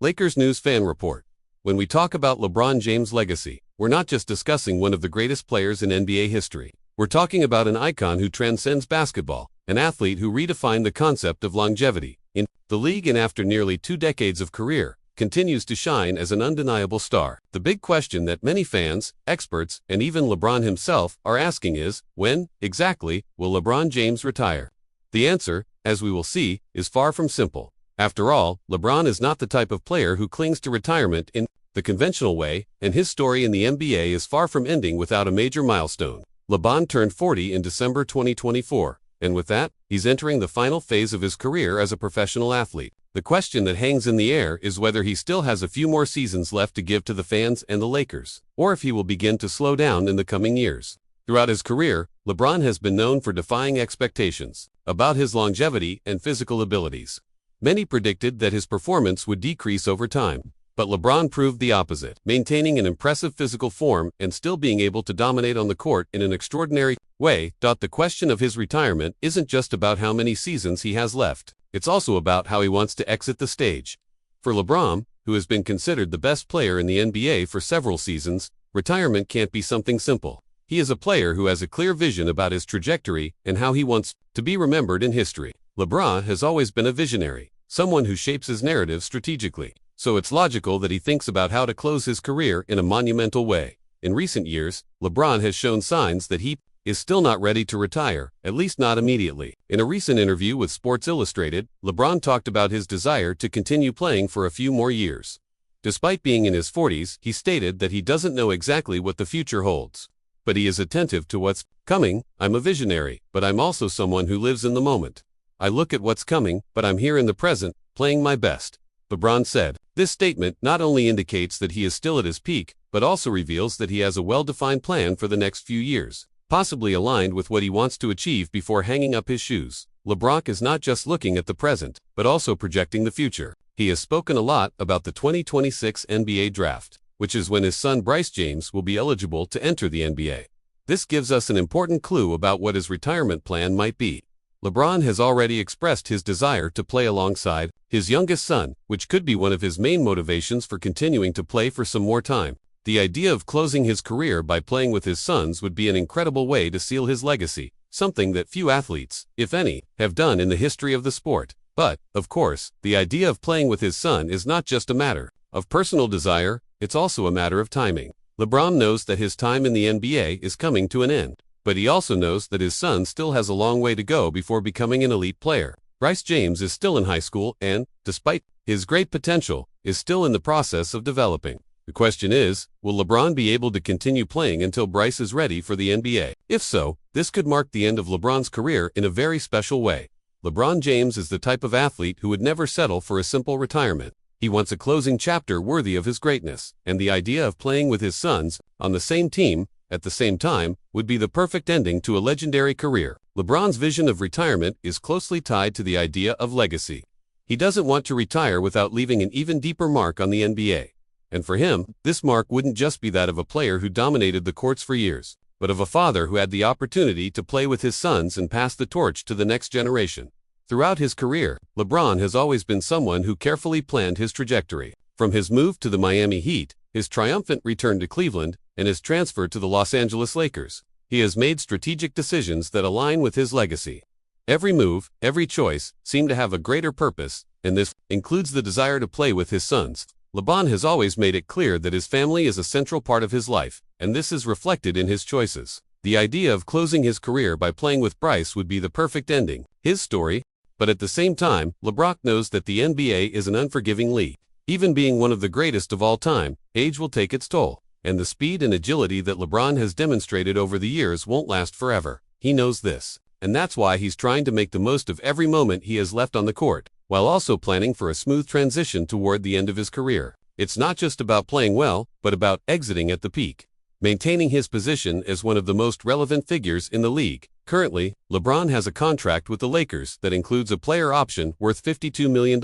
Lakers News Fan Report. When we talk about LeBron James' legacy, we're not just discussing one of the greatest players in NBA history. We're talking about an icon who transcends basketball, an athlete who redefined the concept of longevity in the league, and after nearly 2 decades of career, continues to shine as an undeniable star. The big question that many fans, experts, and even LeBron himself are asking is, when, exactly, will LeBron James retire? The answer, as we will see, is far from simple. After all, LeBron is not the type of player who clings to retirement in the conventional way, and his story in the NBA is far from ending without a major milestone. LeBron turned 40 in December 2024, and with that, he's entering the final phase of his career as a professional athlete. The question that hangs in the air is whether he still has a few more seasons left to give to the fans and the Lakers, or if he will begin to slow down in the coming years. Throughout his career, LeBron has been known for defying expectations about his longevity and physical abilities. Many predicted that his performance would decrease over time, but LeBron proved the opposite, maintaining an impressive physical form and still being able to dominate on the court in an extraordinary way. The question of his retirement isn't just about how many seasons he has left. It's also about how he wants to exit the stage. For LeBron, who has been considered the best player in the NBA for several seasons, retirement can't be something simple. He is a player who has a clear vision about his trajectory and how he wants to be remembered in history. LeBron has always been a visionary, someone who shapes his narrative strategically. So it's logical that he thinks about how to close his career in a monumental way. In recent years, LeBron has shown signs that he is still not ready to retire, at least not immediately. In a recent interview with Sports Illustrated, LeBron talked about his desire to continue playing for a few more years. Despite being in his 40s, he stated that he doesn't know exactly what the future holds, but he is attentive to what's coming. "I'm a visionary, but I'm also someone who lives in the moment. I look at what's coming, but I'm here in the present, playing my best," LeBron said. This statement not only indicates that he is still at his peak, but also reveals that he has a well-defined plan for the next few years, possibly aligned with what he wants to achieve before hanging up his shoes. LeBron is not just looking at the present, but also projecting the future. He has spoken a lot about the 2026 NBA draft, which is when his son Bryce James will be eligible to enter the NBA. This gives us an important clue about what his retirement plan might be. LeBron has already expressed his desire to play alongside his youngest son, which could be one of his main motivations for continuing to play for some more time. The idea of closing his career by playing with his sons would be an incredible way to seal his legacy, something that few athletes, if any, have done in the history of the sport. But, of course, the idea of playing with his son is not just a matter of personal desire, it's also a matter of timing. LeBron knows that his time in the NBA is coming to an end, but he also knows that his son still has a long way to go before becoming an elite player. Bryce James is still in high school and, despite his great potential, is still in the process of developing. The question is, will LeBron be able to continue playing until Bryce is ready for the NBA? If so, this could mark the end of LeBron's career in a very special way. LeBron James is the type of athlete who would never settle for a simple retirement. He wants a closing chapter worthy of his greatness, and the idea of playing with his sons on the same team at the same time would be the perfect ending to a legendary career. LeBron's vision of retirement is closely tied to the idea of legacy. He doesn't want to retire without leaving an even deeper mark on the NBA. And for him, this mark wouldn't just be that of a player who dominated the courts for years, but of a father who had the opportunity to play with his sons and pass the torch to the next generation. Throughout his career, LeBron has always been someone who carefully planned his trajectory. From his move to the Miami Heat, his triumphant return to Cleveland, and his transfer to the Los Angeles Lakers, he has made strategic decisions that align with his legacy. Every move, every choice, seemed to have a greater purpose, and this includes the desire to play with his sons. LeBron has always made it clear that his family is a central part of his life, and this is reflected in his choices. The idea of closing his career by playing with Bryce would be the perfect ending, his story, but at the same time, LeBron knows that the NBA is an unforgiving league. Even being one of the greatest of all time, age will take its toll, and the speed and agility that LeBron has demonstrated over the years won't last forever. He knows this, and that's why he's trying to make the most of every moment he has left on the court, while also planning for a smooth transition toward the end of his career. It's not just about playing well, but about exiting at the peak, maintaining his position as one of the most relevant figures in the league. Currently, LeBron has a contract with the Lakers that includes a player option worth $52 million,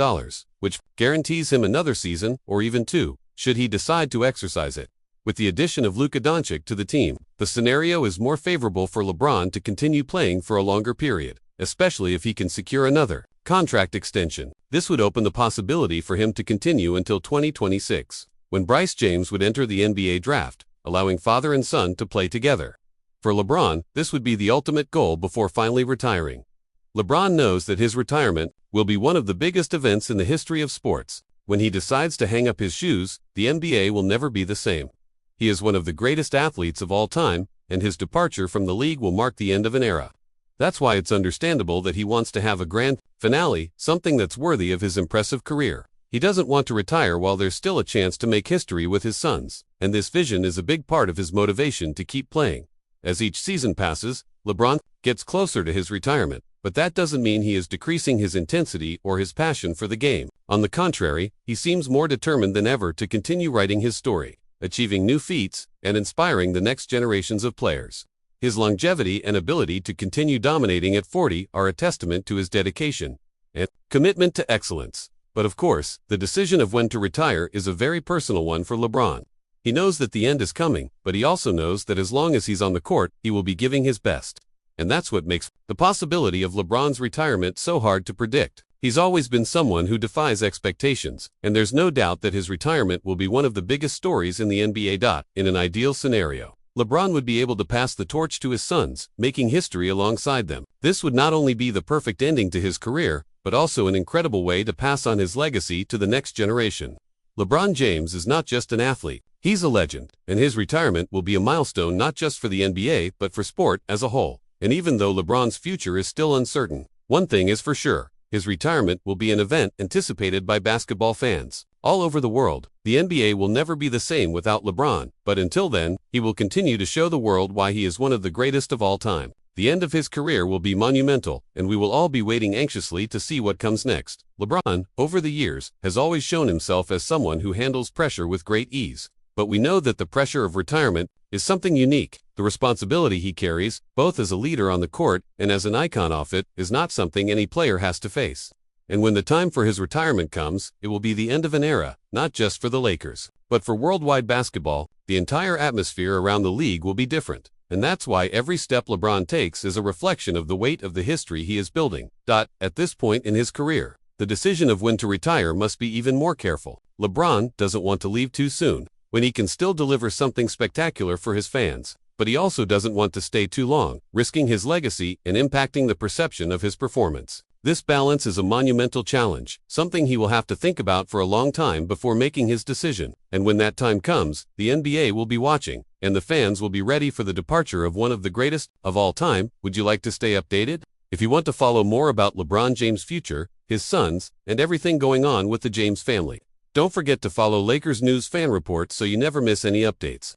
which guarantees him another season or even 2, should he decide to exercise it. With the addition of Luka Doncic to the team, the scenario is more favorable for LeBron to continue playing for a longer period, especially if he can secure another Contract extension. This would open the possibility for him to continue until 2026, when Bryce James would enter the NBA draft, allowing father and son to play together. For LeBron, this would be the ultimate goal before finally retiring. LeBron knows that his retirement will be one of the biggest events in the history of sports. When he decides to hang up his shoes, the NBA will never be the same. He is one of the greatest athletes of all time, and his departure from the league will mark the end of an era. That's why it's understandable that he wants to have a grand finale, something that's worthy of his impressive career. He doesn't want to retire while there's still a chance to make history with his sons, and this vision is a big part of his motivation to keep playing. As each season passes, LeBron gets closer to his retirement, but that doesn't mean he is decreasing his intensity or his passion for the game. On the contrary, he seems more determined than ever to continue writing his story, achieving new feats, and inspiring the next generations of players. His longevity and ability to continue dominating at 40 are a testament to his dedication and commitment to excellence. But of course, the decision of when to retire is a very personal one for LeBron. He knows that the end is coming, but he also knows that as long as he's on the court, he will be giving his best. And that's what makes the possibility of LeBron's retirement so hard to predict. He's always been someone who defies expectations, and there's no doubt that his retirement will be one of the biggest stories in the NBA. In an ideal scenario, LeBron would be able to pass the torch to his sons, making history alongside them. This would not only be the perfect ending to his career, but also an incredible way to pass on his legacy to the next generation. LeBron James is not just an athlete. He's a legend, and his retirement will be a milestone not just for the NBA but for sport as a whole. And even though LeBron's future is still uncertain, one thing is for sure: his retirement will be an event anticipated by basketball fans all over the world. The NBA will never be the same without LeBron, but until then, he will continue to show the world why he is one of the greatest of all time. The end of his career will be monumental, and we will all be waiting anxiously to see what comes next. LeBron, over the years, has always shown himself as someone who handles pressure with great ease. But we know that the pressure of retirement is something unique. The responsibility he carries, both as a leader on the court and as an icon off it, is not something any player has to face. And when the time for his retirement comes, it will be the end of an era, not just for the Lakers, but for worldwide basketball. The entire atmosphere around the league will be different. And that's why every step LeBron takes is a reflection of the weight of the history he is building. At this point in his career, the decision of when to retire must be even more careful. LeBron doesn't want to leave too soon, when he can still deliver something spectacular for his fans. But he also doesn't want to stay too long, risking his legacy and impacting the perception of his performance. This balance is a monumental challenge, something he will have to think about for a long time before making his decision. And when that time comes, the NBA will be watching, and the fans will be ready for the departure of one of the greatest of all time. Would you like to stay updated? If you want to follow more about LeBron James' future, his sons, and everything going on with the James family, don't forget to follow Lakers News Fan Report so you never miss any updates.